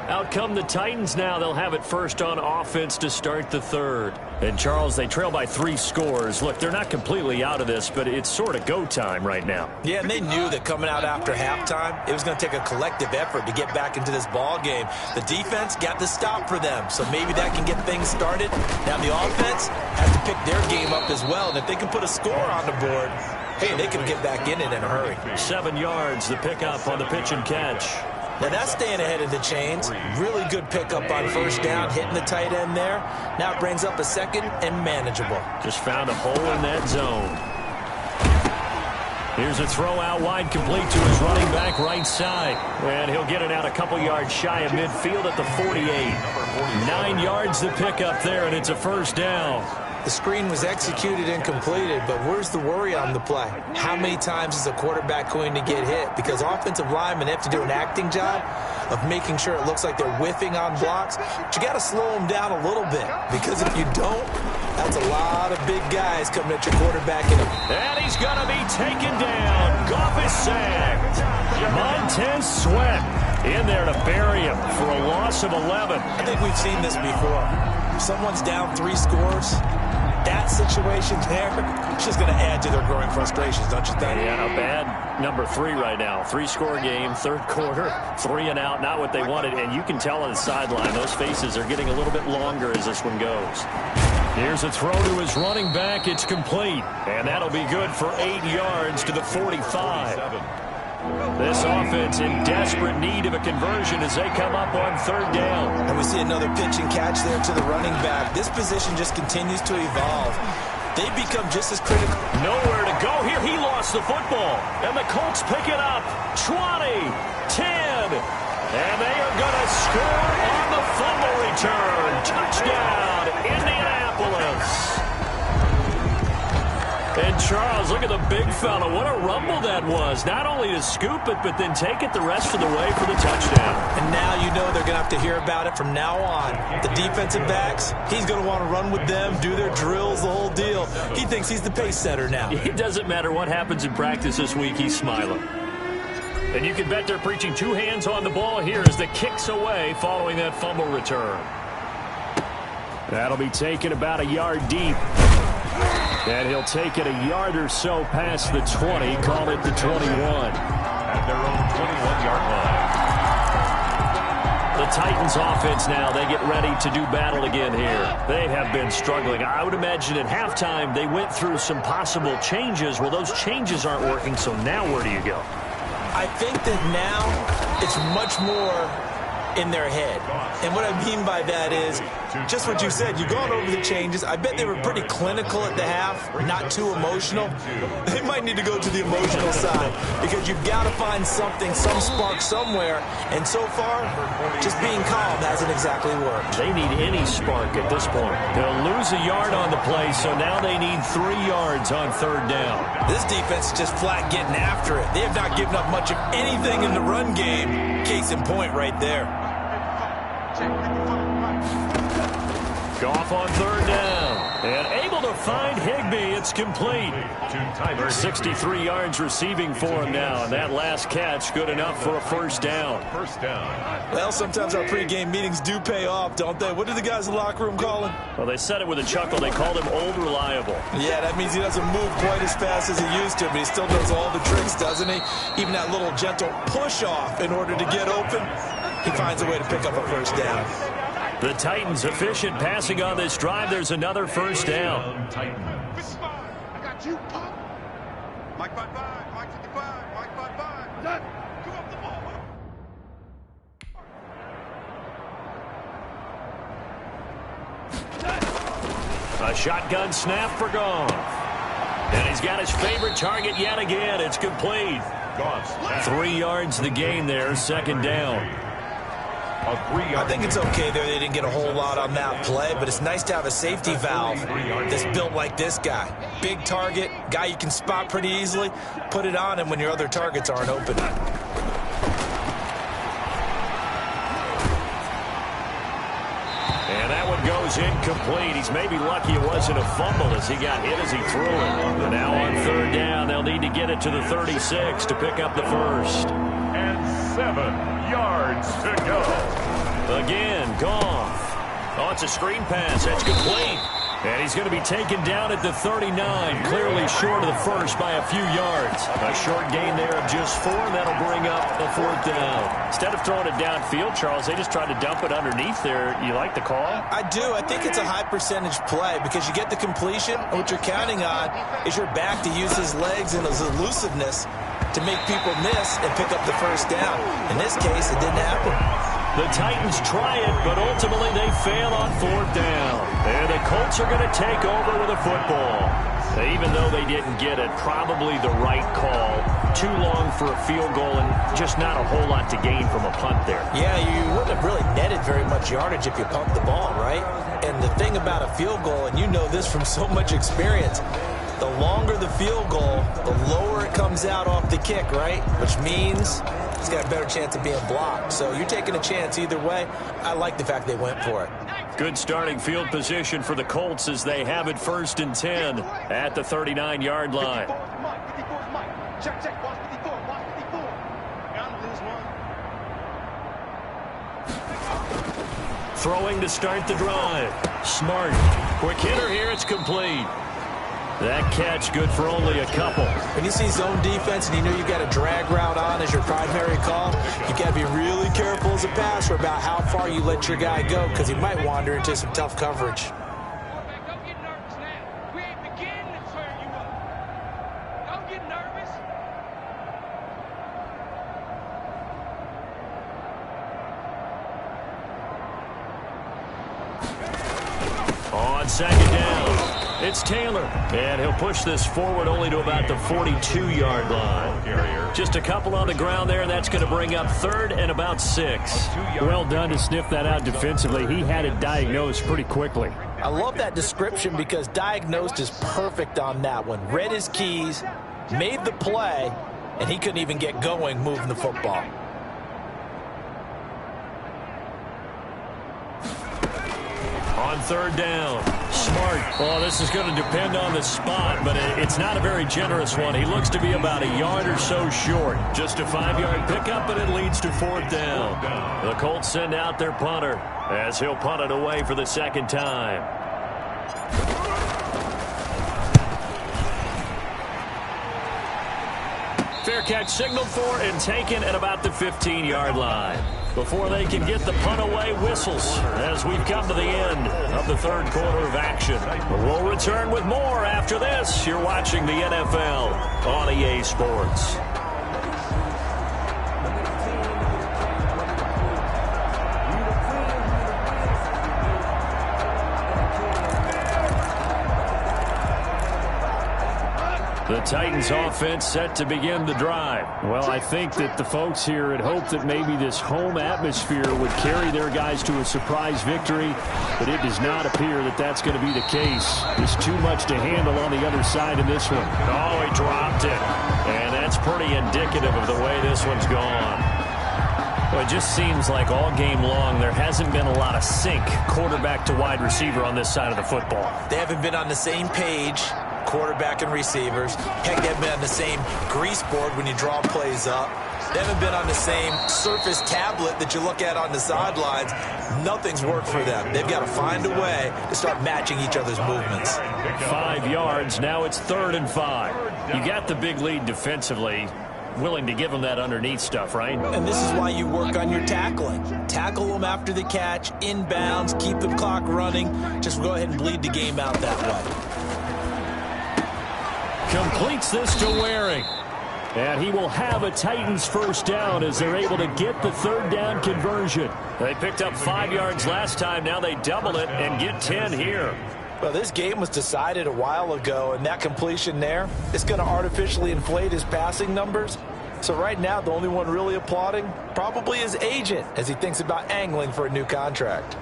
[SPEAKER 2] Out come the Titans now. They'll have it first on offense to start the third. And, Charles, they trail by 3 scores. Look, they're not completely out of this, but it's sort of go time right now.
[SPEAKER 3] Yeah, and they knew that coming out after halftime, it was going to take a collective effort to get back into this ball game. The defense got the stop for them, so maybe that can get things started. Now the offense has to pick their game up as well, and if they can put a score on the board, hey, they can get back in it in a hurry.
[SPEAKER 2] 7 yards, the pickup on the pitch and catch.
[SPEAKER 3] Now that's staying ahead of the chains. Really good pickup on first down, hitting the tight end there. Now it brings up a second and manageable.
[SPEAKER 2] Just found a hole in that zone. Here's a throw out wide, complete to his running back right side. And he'll get it out a couple yards shy of midfield at the 48. 9 yards to pick up there, and it's a first down.
[SPEAKER 3] The screen was executed and completed, but where's the worry on the play? How many times is a quarterback going to get hit? Because offensive linemen have to do an acting job of making sure it looks like they're whiffing on blocks. But you got to slow them down a little bit, because if you don't, that's a lot of big guys coming at your quarterback.
[SPEAKER 2] And he's going to be taken down. Goff is sacked. Montez Sweat in there to bury him for a loss of 11.
[SPEAKER 3] I think we've seen this before. If someone's down 3 scores, that situation there, it's just going to add to their growing frustrations, don't you think?
[SPEAKER 2] Yeah, a bad number 3 right now. 3-score game, third quarter, 3 and out, not what they wanted. And you can tell on the sideline, those faces are getting a little bit longer as this one goes. Here's a throw to his running back. It's complete. And that'll be good for 8 yards to the 45. This offense in desperate need of a conversion as they come up on third down.
[SPEAKER 3] And we see another pitch and catch there to the running back. This position just continues to evolve. They become just as critical.
[SPEAKER 2] Nowhere to go here. He lost the football. And the Colts pick it up. 20, 10. And they are going to score on the fumble return. Touchdown, Indianapolis. And Charles, look at the big fella. What a rumble that was. Not only to scoop it, but then take it the rest of the way for the touchdown.
[SPEAKER 3] And now you know they're going to have to hear about it from now on. The defensive backs, he's going to want to run with them, do their drills, the whole deal. He thinks he's the pace setter now.
[SPEAKER 2] It doesn't matter what happens in practice this week. He's smiling. And you can bet they're preaching 2 hands on the ball here as the kick's away following that fumble return. That'll be taken about a yard deep. And he'll take it a yard or so past the 20, call it the 21.
[SPEAKER 1] At their own 21-yard line.
[SPEAKER 2] The Titans offense now, they get ready to do battle again here. They have been struggling. I would imagine at halftime they went through some possible changes. Well, those changes aren't working, so now where do you go?
[SPEAKER 3] I think that now it's much more in their head. And what I mean by that is just what you said. You've gone over the changes. I bet they were pretty clinical at the half, not too emotional. They might need to go to the emotional side because you've got to find something, some spark somewhere. And so far, just being calm hasn't exactly worked.
[SPEAKER 2] They need any spark at this point. They'll lose a yard on the play, so now they need 3 yards on third down.
[SPEAKER 3] This defense is just flat getting after it. They have not given up much of anything in the run game. Case in point right there.
[SPEAKER 2] Goff on third down. And able to find Higbee. It's complete. 63 yards receiving for him now. And that last catch good enough for a first down.
[SPEAKER 3] Well, sometimes our pregame meetings do pay off, don't they? What do the guys in the locker room call him?
[SPEAKER 2] Well, they said it with a chuckle. They called him Old Reliable.
[SPEAKER 3] Yeah, that means he doesn't move quite as fast as he used to, but he still does all the tricks, doesn't he? Even that little gentle push-off in order to get open, he finds a way to pick up a first down.
[SPEAKER 2] The Titans efficient passing on this drive. There's another first down.
[SPEAKER 6] I got you, Pop. Mike 5-5, Mike 55, Mike 5-5. Done. Come up the ball.
[SPEAKER 2] A shotgun snap for Goff. And he's got his favorite target yet again. It's complete. 3 yards the gain there, second down.
[SPEAKER 3] I think it's okay there. They didn't get a whole lot on that play, but it's nice to have a safety valve that's built like this guy. Big target, guy you can spot pretty easily. Put it on him when your other targets aren't open.
[SPEAKER 2] And that one goes incomplete. He's maybe lucky it wasn't a fumble as he got hit as he threw it. And now on third down, they'll need to get it to the 36 to pick up the first.
[SPEAKER 1] And 7 yards to go.
[SPEAKER 2] Again, Goff. Oh, it's a screen pass. That's complete. And he's going to be taken down at the 39, clearly short of the first by a few yards. A short gain there of just 4, and that'll bring up a fourth down. Instead of throwing it downfield, Charles, they just tried to dump it underneath there. You like the call?
[SPEAKER 3] I do. I think it's a high percentage play because you get the completion, and what you're counting on is your back to use his legs and his elusiveness to make people miss and pick up the first down. In this case, it didn't happen.
[SPEAKER 2] The Titans try it, but ultimately they fail on fourth down. And the Colts are going to take over with a football. Even though they didn't get it, probably the right call. Too long for a field goal and just not a whole lot to gain from a punt there.
[SPEAKER 3] Yeah, you wouldn't have really netted very much yardage if you pumped the ball, right? And the thing about a field goal, and you know this from so much experience, the longer the field goal, the lower it comes out off the kick, right? Which means it's got a better chance of being blocked. So you're taking a chance either way. I like the fact they went for it.
[SPEAKER 2] Good starting field position for the Colts as they have it 1st and 10 at the 39-yard line. Throwing to start the drive. Smart. Quick hitter here. It's complete. That catch good for only a couple.
[SPEAKER 3] When you see zone defense and you know you've got a drag route on as your primary call, you got to be really careful as a passer about how far you let your guy go because he might wander into some tough coverage.
[SPEAKER 6] Don't get nervous now. We ain't beginning to turn you up. Don't get nervous.
[SPEAKER 2] On 2nd down. It's Taylor, and he'll push this forward only to about the 42-yard line. Just a couple on the ground there, and that's going to bring up 3rd and about 6.
[SPEAKER 4] Well done to sniff that out defensively. He had it diagnosed pretty quickly.
[SPEAKER 3] I love that description because diagnosed is perfect on that one. Read his keys, made the play, and he couldn't even get going moving the football.
[SPEAKER 2] On 3rd down, Smart. Oh, this is going to depend on the spot, but it's not a very generous one. He looks to be about a yard or so short. Just a 5-yard pickup, but it leads to 4th down. The Colts send out their punter as he'll punt it away for the 2nd time. Fair catch signaled for and taken at about the 15-yard line. Before they can get the punt away, whistles as we've come to the end of the 3rd quarter of action. We'll return with more after this. You're watching the NFL on EA Sports. The Titans offense set to begin the drive.
[SPEAKER 4] Well, I think that the folks here had hoped that maybe this home atmosphere would carry their guys to a surprise victory, but it does not appear that that's going to be the case. There's too much to handle on the other side in this one.
[SPEAKER 2] Oh, he dropped it. And that's pretty indicative of the way this one's gone. Well, it just seems like all game long there hasn't been a lot of sync quarterback to wide receiver on this side of the football.
[SPEAKER 3] They haven't been on the same page, quarterback and receivers. Heck, they haven't been on the same grease board when you draw plays up. They haven't been on the same surface tablet that you look at on the sidelines. Nothing's worked for them. They've got to find a way to start matching each other's movements.
[SPEAKER 2] 5 yards. Now it's 3rd and 5. You got the big lead defensively. Willing to give them that underneath stuff, right?
[SPEAKER 3] And this is why you work on your tackling. Tackle them after the catch, inbounds, keep the clock running. Just go ahead and bleed the game out that way.
[SPEAKER 2] Completes this to Waring.
[SPEAKER 4] And he will have a Titans 1st down as they're able to get the 3rd down conversion.
[SPEAKER 2] They picked up 5 yards last time. Now they double it and get 10 here.
[SPEAKER 3] Well, this game was decided a while ago, and that completion there is going to artificially inflate his passing numbers. So right now, the only one really applauding probably his agent as he thinks about angling for a new contract.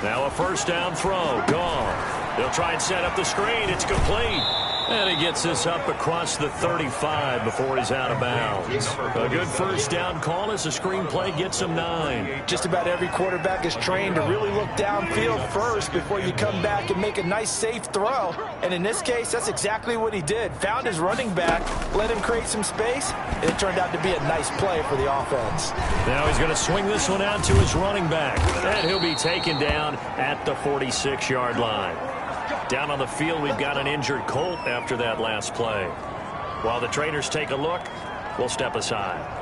[SPEAKER 2] Now a 1st down throw. Gone. They'll try and set up the screen. It's complete. And he gets this up across the 35 before he's out of bounds. A good 1st down call as the screenplay gets him 9.
[SPEAKER 3] Just about every quarterback is trained to really look downfield first before you come back and make a nice, safe throw. And in this case, that's exactly what he did. Found his running back, let him create some space, and it turned out to be a nice play for the offense.
[SPEAKER 2] Now he's going to swing this one out to his running back. And he'll be taken down at the 46-yard line. Down on the field, we've got an injured Colt after that last play. While the trainers take a look, we'll step aside.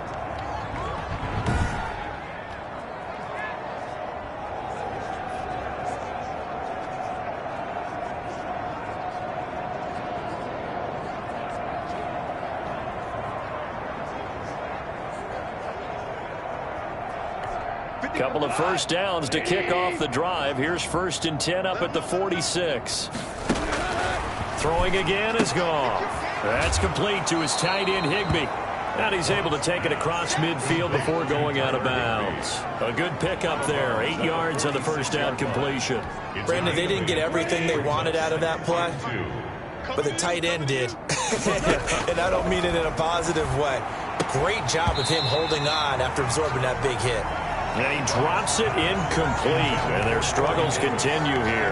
[SPEAKER 2] Couple of first downs to kick off the drive. Here's 1st and 10 up at the 46. Throwing again is gone. That's complete to his tight end, Higbee. And he's able to take it across midfield before going out of bounds. A good pickup there. 8 yards on the first down completion.
[SPEAKER 3] Brandon, they didn't get everything they wanted out of that play, but the tight end did. And I don't mean it in a positive way. Great job of him holding on after absorbing that big hit.
[SPEAKER 2] And he drops it incomplete. And their struggles continue here.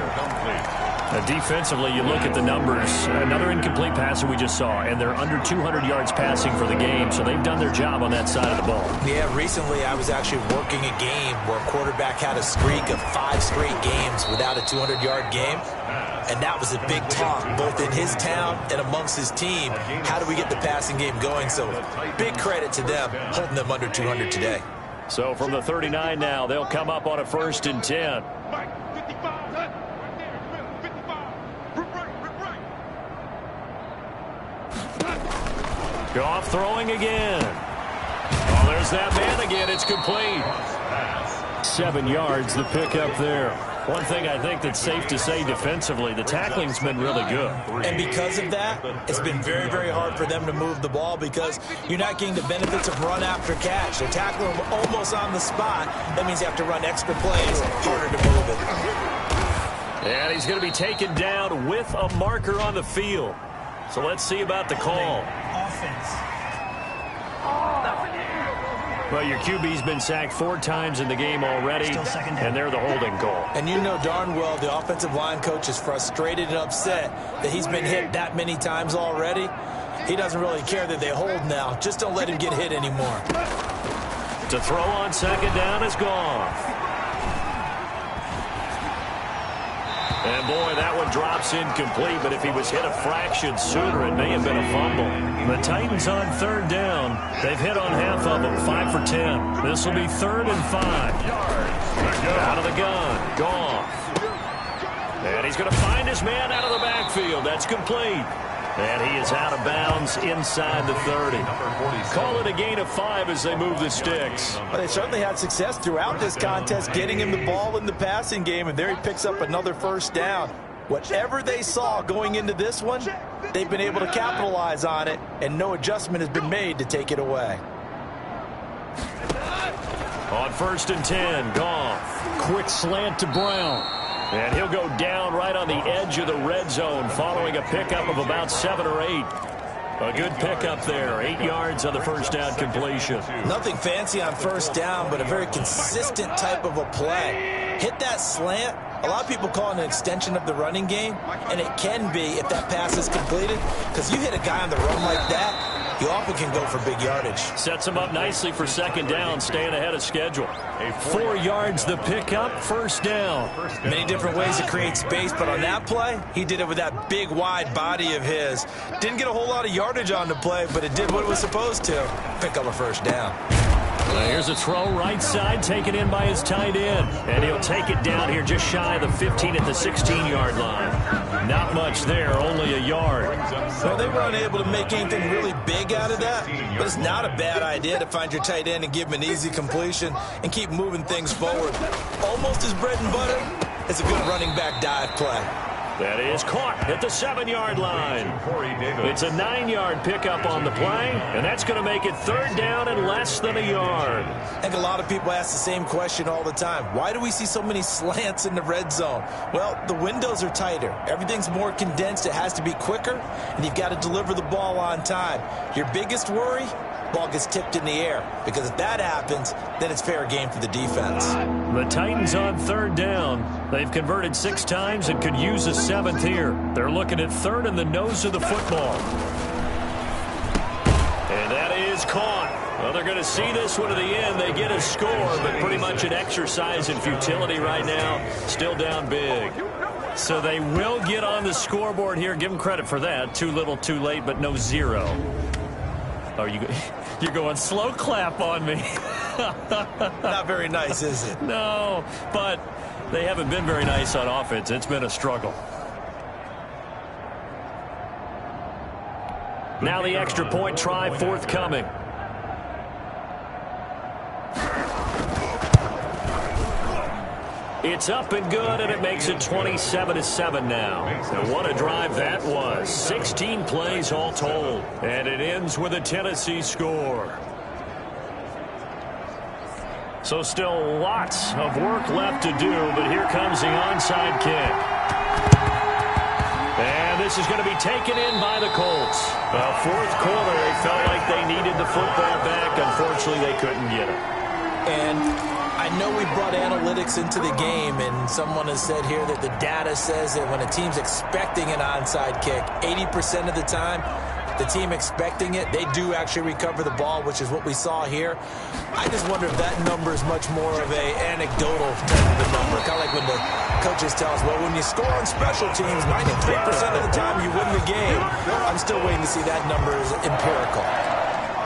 [SPEAKER 2] Defensively, you look at the numbers. Another incomplete pass that we just saw, and they're under 200 yards passing for the game, so they've done their job on that side of the ball.
[SPEAKER 3] Yeah, recently I was actually working a game where a quarterback had a streak of 5 straight games without a 200-yard game, and that was a big talk, both in his town and amongst his team. How do we get the passing game going? So big credit to them holding them under 200 today.
[SPEAKER 2] So from the 39 now, they'll come up on a 1st and 10. Goff throwing again. Oh, there's that man again. It's complete.
[SPEAKER 4] 7 yards, the pickup there.
[SPEAKER 2] One thing I think that's safe to say defensively, the tackling's been really good.
[SPEAKER 3] And because of that, it's been very, very hard for them to move the ball because you're not getting the benefits of run after catch. They're tackling them almost on the spot. That means you have to run extra plays, harder to move it.
[SPEAKER 2] And he's going to be taken down with a marker on the field. So let's see about the call. Well, your QB's been sacked 4 times in the game already, and they're the holding call.
[SPEAKER 3] And you know darn well the offensive line coach is frustrated and upset that he's been hit that many times already. He doesn't really care that they hold now. Just don't let him get hit anymore.
[SPEAKER 2] To throw on 2nd down is gone. And, boy, that one drops incomplete, but if he was hit a fraction sooner, it may have been a fumble. The Titans on 3rd down. They've hit on half of them, 5 for 10. This will be 3rd and 5. Out of the gun, Goff. And he's going to find his man out of the backfield. That's complete. And he is out of bounds inside the 30. Call it a gain of 5 as they move the sticks.
[SPEAKER 3] Well, they certainly had success throughout this contest, getting him the ball in the passing game, and there he picks up another 1st down. Whatever they saw going into this one, they've been able to capitalize on it, and no adjustment has been made to take it away.
[SPEAKER 2] On 1st and 10, Goff.
[SPEAKER 4] Quick slant to Brown.
[SPEAKER 2] And he'll go down right on the edge of the red zone following a pickup of about 7 or 8. A good pickup there. 8 yards on the 1st down completion.
[SPEAKER 3] Nothing fancy on 1st down, but a very consistent type of a play. Hit that slant. A lot of people call it an extension of the running game, and it can be if that pass is completed, because you hit a guy on the run like that, you often can go for big yardage.
[SPEAKER 2] Sets him up nicely for 2nd down, staying ahead of schedule. 4 yards the pickup, 1st down.
[SPEAKER 3] Many different ways to create space, but on that play, he did it with that big, wide body of his. Didn't get a whole lot of yardage on the play, but it did what it was supposed to. Pick up a 1st down.
[SPEAKER 2] Here's a throw right side, taken in by his tight end. And he'll take it down here just shy of the 15 at the 16-yard line. Not much there, only a yard.
[SPEAKER 3] Well, they were unable to make anything really big out of that, but it's not a bad idea to find your tight end and give him an easy completion and keep moving things forward. Almost his bread and butter. It's a good running back dive play.
[SPEAKER 2] That is caught at the 7-yard line. It's a 9-yard pickup on the play, and that's going to make it 3rd down and less than a yard.
[SPEAKER 3] I think a lot of people ask the same question all the time. Why do we see so many slants in the red zone? Well, the windows are tighter. Everything's more condensed. It has to be quicker, and you've got to deliver the ball on time. Your biggest worry? Ball gets tipped in the air, because if that happens, then it's fair game for the defense.
[SPEAKER 2] The Titans on 3rd down. They've converted 6 times and could use a 7th here. They're looking at 3rd in the nose of the football. And that is caught. Well, they're going to see this one to the end. They get a score, but pretty much an exercise in futility right now. Still down big. So they will get on the scoreboard here. Give them credit for that. Too little, too late, but no zero. Oh, you're going slow clap on me.
[SPEAKER 3] Not very nice, is it?
[SPEAKER 2] No, but they haven't been very nice on offense. It's been a struggle. Now the extra point try forthcoming. It's up and good, and it makes it 27-7 now. And what a drive that was. 16 plays all told. And it ends with a Tennessee score. So still lots of work left to do, but here comes the onside kick. And this is going to be taken in by the Colts. Well, fourth quarter, they felt like they needed the football back. Unfortunately, they couldn't get it.
[SPEAKER 3] And I know we brought analytics into the game, and someone has said here that the data says that when a team's expecting an onside kick, 80% of the time, the team expecting it, they do actually recover the ball, which is what we saw here. I just wonder if that number is much more of an anecdotal type of a number. Kind of like when the coaches tell us, well, when you score on special teams, 93% of the time you win the game. I'm still waiting to see that number as empirical.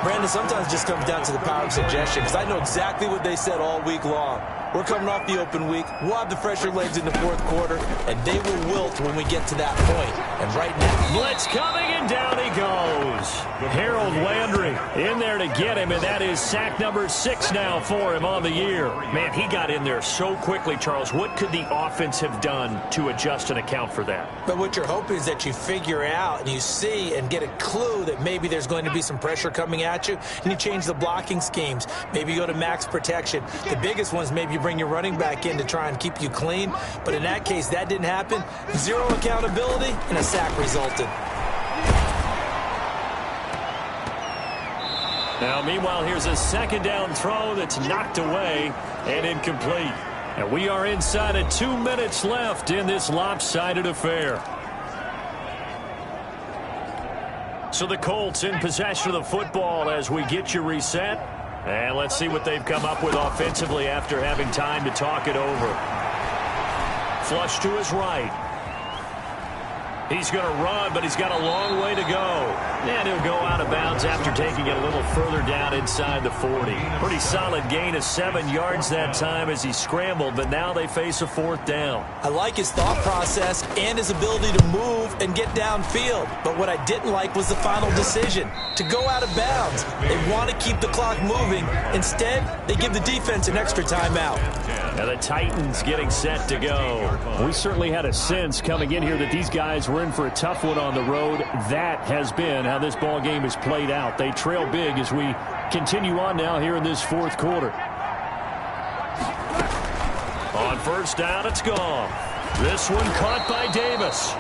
[SPEAKER 3] Brandon, sometimes it just comes down to the power of suggestion, because I know exactly what they said all week long. We're coming off the open week. We'll have the fresher legs in the fourth quarter, and they will wilt when we get to that point. And right now,
[SPEAKER 2] blitz coming, and down he goes. Harold Landry in there to get him, and that is sack number 6 now for him on the year. Man, he got in there so quickly, Charles. What could the offense have done to adjust and account for that?
[SPEAKER 3] But what you're hoping is that you figure out and you see and get a clue that maybe there's going to be some pressure coming at you, and you change the blocking schemes. Maybe you go to max protection. The biggest one is maybe you bring your running back in to try and keep you clean. But in that case, that didn't happen. Zero accountability, and a sack resulted.
[SPEAKER 2] Now, meanwhile, here's a second down throw that's knocked away and incomplete. And we are inside of 2 minutes left in this lopsided affair. So the Colts in possession of the football as we get you reset. And let's see what they've come up with offensively after having time to talk it over. Flush to his right. He's going to run, but he's got a long way to go. And he'll go out of bounds after taking it a little further down inside the 40. Pretty solid gain of 7 yards that time as he scrambled, but now they face a fourth down.
[SPEAKER 3] I like his thought process and his ability to move and get downfield. But what I didn't like was the final decision, to go out of bounds. They want to keep the clock moving. Instead, they give the defense an extra timeout.
[SPEAKER 2] Now the Titans getting set to go.
[SPEAKER 4] We certainly had a sense coming in here that these guys were in for a tough one on the road. That has been how this ball game has played out. They trail big as we continue on now here in this fourth quarter.
[SPEAKER 2] On first down, it's gone. This one caught by Davis.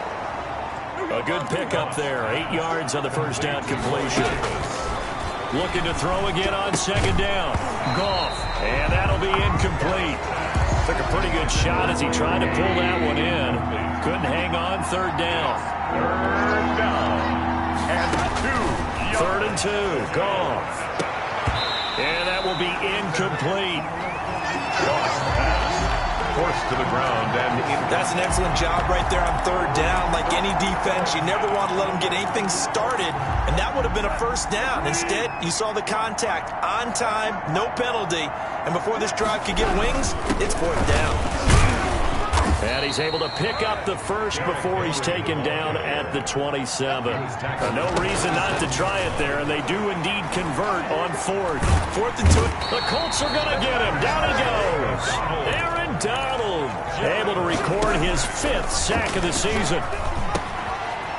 [SPEAKER 2] A good pickup there. 8 yards on the first down completion. Looking to throw again on second down. Goff, and that'll be incomplete. Took a pretty good shot as he tried to pull that one in. Couldn't hang on. Third down.
[SPEAKER 1] Third down. And 2.
[SPEAKER 2] Third and 2. Goff. And that will be incomplete.
[SPEAKER 1] Forced to the ground and in.
[SPEAKER 3] That's an excellent job right there on third down. Like any defense, you never want to let them get anything started, and that would have been a first down. Instead, you saw the contact on time, no penalty, and before this drive could get wings, it's fourth down.
[SPEAKER 2] And he's able to pick up the first before he's taken down at the 27. No reason not to try it there, and they do indeed convert on fourth.
[SPEAKER 3] Fourth and 2.
[SPEAKER 2] The Colts are going to get him. Down he goes. Aaron Donald able to record his 5th sack of the season.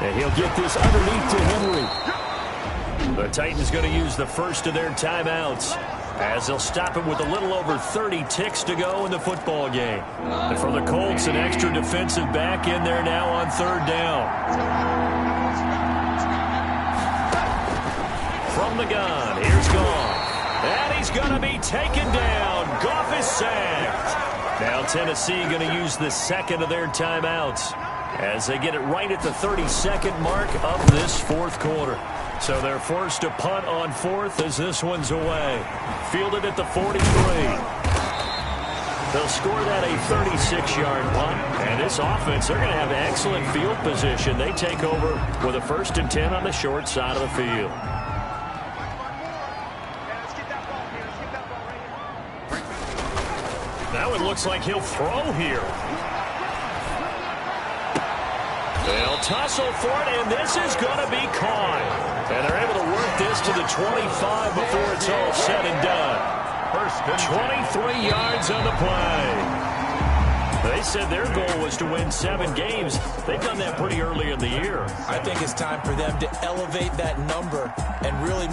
[SPEAKER 2] And he'll get this underneath to Henry. The Titans going to use the first of their timeouts as they'll stop it with a little over 30 ticks to go in the football game. And for the Colts, an extra defensive back in there now on third down. From the gun, here's Goff. And he's going to be taken down. Goff is sacked. Now Tennessee going to use the second of their timeouts. as they get it right at the 32nd mark of this fourth quarter. So they're forced to punt on fourth as this one's away. Fielded at the 43. They'll score that a 36-yard punt. And this offense, they're going to have excellent field position. They take over with a 1st and 10 on the short side of the field. Now it looks like he'll throw here. They'll tussle for it, and this is going to be caught. And they're able to work this to the 25 before it's all said and done. 23 yards on the play. They said their goal was to win 7 games. They've done that pretty early in the year.
[SPEAKER 3] I think it's time for them to elevate that number and really